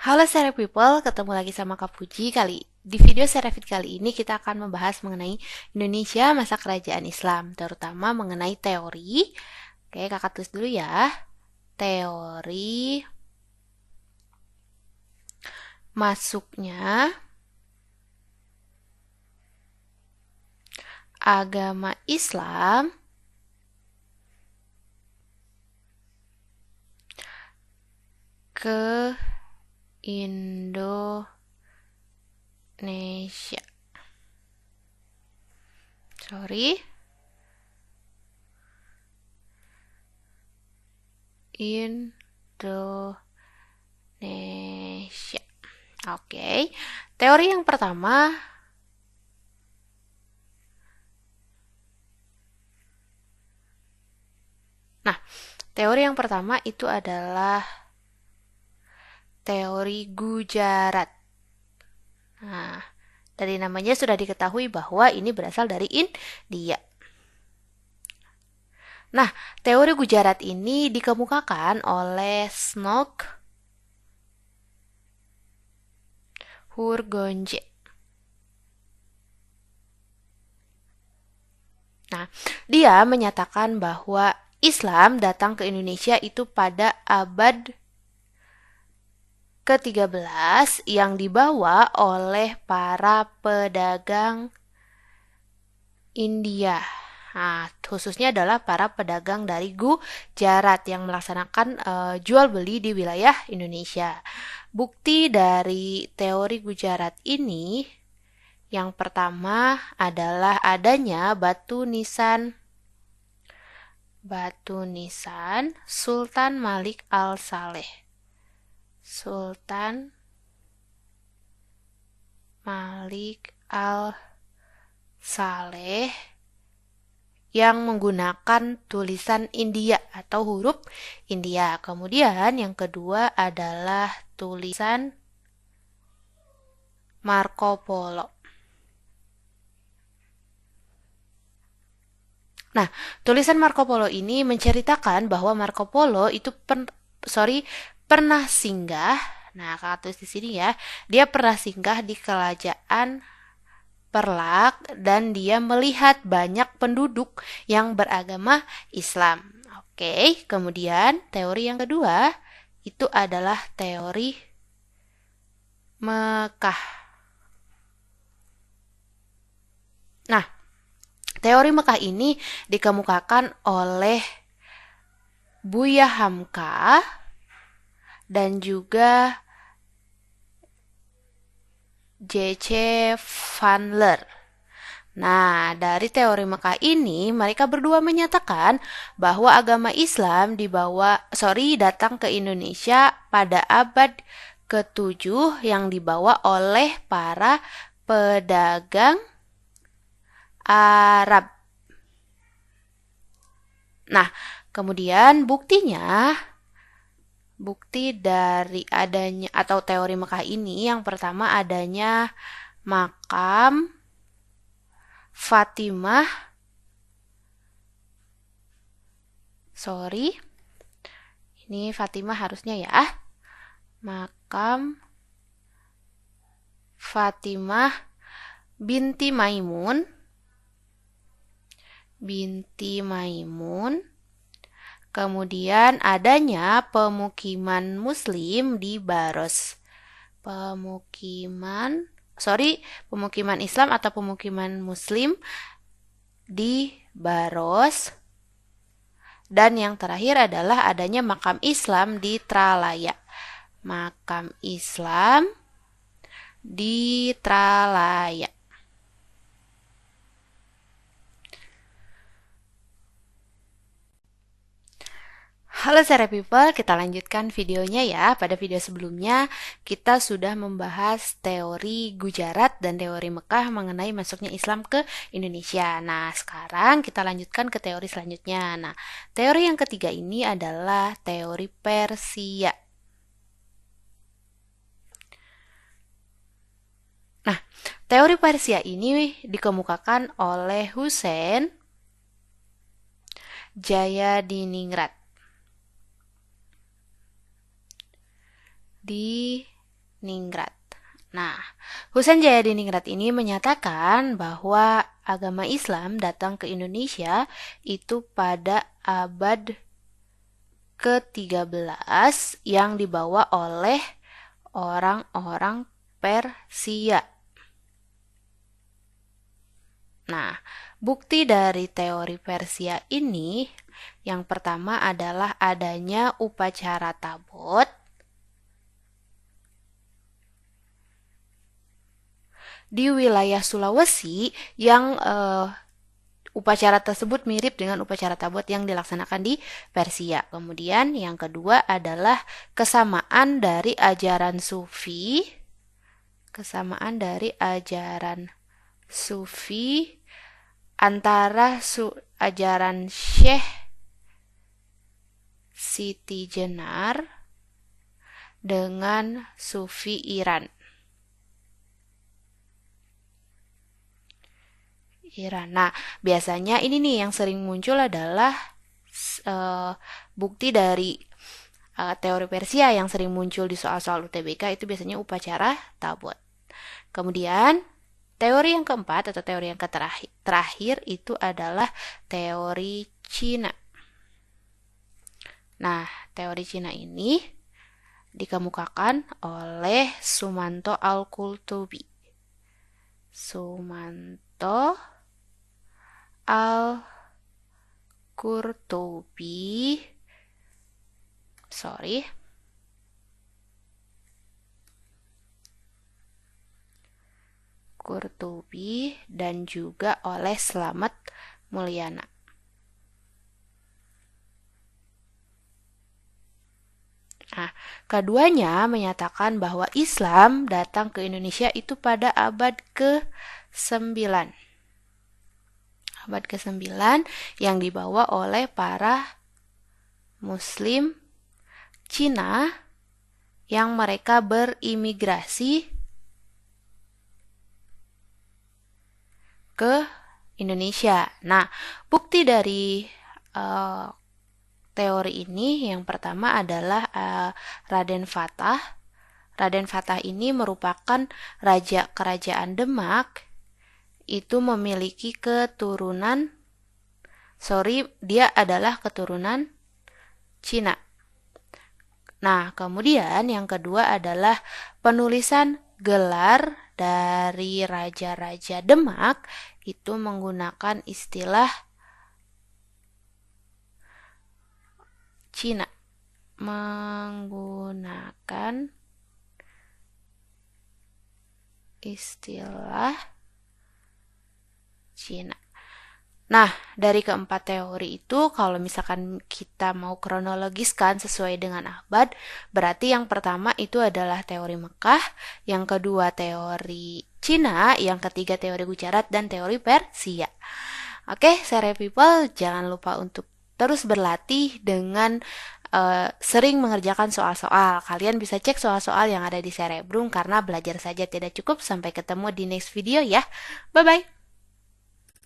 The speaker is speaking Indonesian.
Halo Sere People, ketemu lagi sama Kak Puji di video Serefit kali ini kita akan membahas mengenai Indonesia masa kerajaan Islam, terutama mengenai teori. Oke, kakak tulis dulu ya. Teori masuknya agama Islam ke Indonesia. Indonesia. Oke. Teori yang pertama. Nah, teori yang pertama itu adalah teori Gujarat. Nah, dari namanya sudah diketahui bahwa ini berasal dari India. Nah, teori Gujarat ini dikemukakan oleh Snok Hurgonje. Nah, dia menyatakan bahwa Islam datang ke Indonesia itu pada abad ke-13 yang dibawa oleh para pedagang India. Nah, khususnya adalah para pedagang dari Gujarat yang melaksanakan jual beli di wilayah Indonesia. Bukti dari teori Gujarat ini yang pertama adalah adanya batu nisan Sultan Malik al-Saleh. Sultan Malik al-Saleh yang menggunakan tulisan India atau huruf India. Kemudian yang kedua adalah tulisan Marco Polo. Nah, tulisan Marco Polo ini menceritakan bahwa Marco Polo itu pernah singgah. Nah, kakak tulis di sini ya. Dia pernah singgah di kerajaan Perlak dan dia melihat banyak penduduk yang beragama Islam. Oke, kemudian teori yang kedua itu adalah teori Mekah. Nah, teori Mekah ini dikemukakan oleh Buya Hamka dan juga J.C. Vandler. Nah, dari teori Mekah ini, mereka berdua menyatakan bahwa agama Islam datang ke Indonesia pada abad ke-7 yang dibawa oleh para pedagang Arab. Nah, kemudian bukti dari adanya atau teori Mekah ini yang pertama adanya makam Fatimah. Ini Fatimah harusnya ya. Makam Fatimah binti Maimun. Kemudian adanya pemukiman Muslim di Baros. Pemukiman Islam atau pemukiman Muslim di Baros. Dan yang terakhir adalah adanya makam Islam di Tralaya. Makam Islam di Tralaya. Halo Sere People, kita lanjutkan videonya ya. Pada video sebelumnya, kita sudah membahas teori Gujarat dan teori Mekah mengenai masuknya Islam ke Indonesia. Nah, sekarang kita lanjutkan ke teori selanjutnya. Nah, teori yang ketiga ini adalah teori Persia. Nah, teori Persia ini dikemukakan oleh Hussein Jayadiningrat di Ningrat. Nah, Husein Jayadiningrat ini menyatakan bahwa agama Islam datang ke Indonesia itu pada abad ke-13 yang dibawa oleh orang-orang Persia. Nah, bukti dari teori Persia ini yang pertama adalah adanya upacara tabot di wilayah Sulawesi yang upacara tersebut mirip dengan upacara tabot yang dilaksanakan di Persia. Kemudian yang kedua adalah kesamaan dari ajaran Sufi antara ajaran Syekh Siti Jenar dengan Sufi Iran. Nah, biasanya ini nih yang sering muncul adalah bukti dari teori Persia yang sering muncul di soal-soal UTBK itu biasanya upacara tabot. Kemudian teori yang keempat atau teori yang terakhir itu adalah teori Cina. Nah, teori Cina ini dikemukakan oleh Sumanto Al-Qurtubi. Qurtubi dan juga oleh Slamet Mulyana. Nah, keduanya menyatakan bahwa Islam datang ke Indonesia itu pada abad ke-9. Abad ke-9 yang dibawa oleh para Muslim Cina yang mereka berimigrasi ke Indonesia. Nah, bukti dari teori ini yang pertama adalah Raden Fatah. Raden Fatah ini merupakan raja kerajaan Demak. Itu memiliki keturunan, dia adalah keturunan Cina. Nah, kemudian yang kedua adalah penulisan gelar dari raja-raja Demak itu menggunakan istilah Cina. Menggunakan istilah Cina. Nah, dari keempat teori itu, kalau misalkan kita mau kronologiskan sesuai dengan abad, berarti yang pertama itu adalah teori Mekah, yang kedua teori Cina, yang ketiga teori Gujarat, dan teori Persia. Oke, Sere People, jangan lupa untuk terus berlatih dengan sering mengerjakan soal-soal. Kalian bisa cek soal-soal yang ada di Cerebrum karena belajar saja tidak cukup. Sampai ketemu di next video ya. Bye-bye.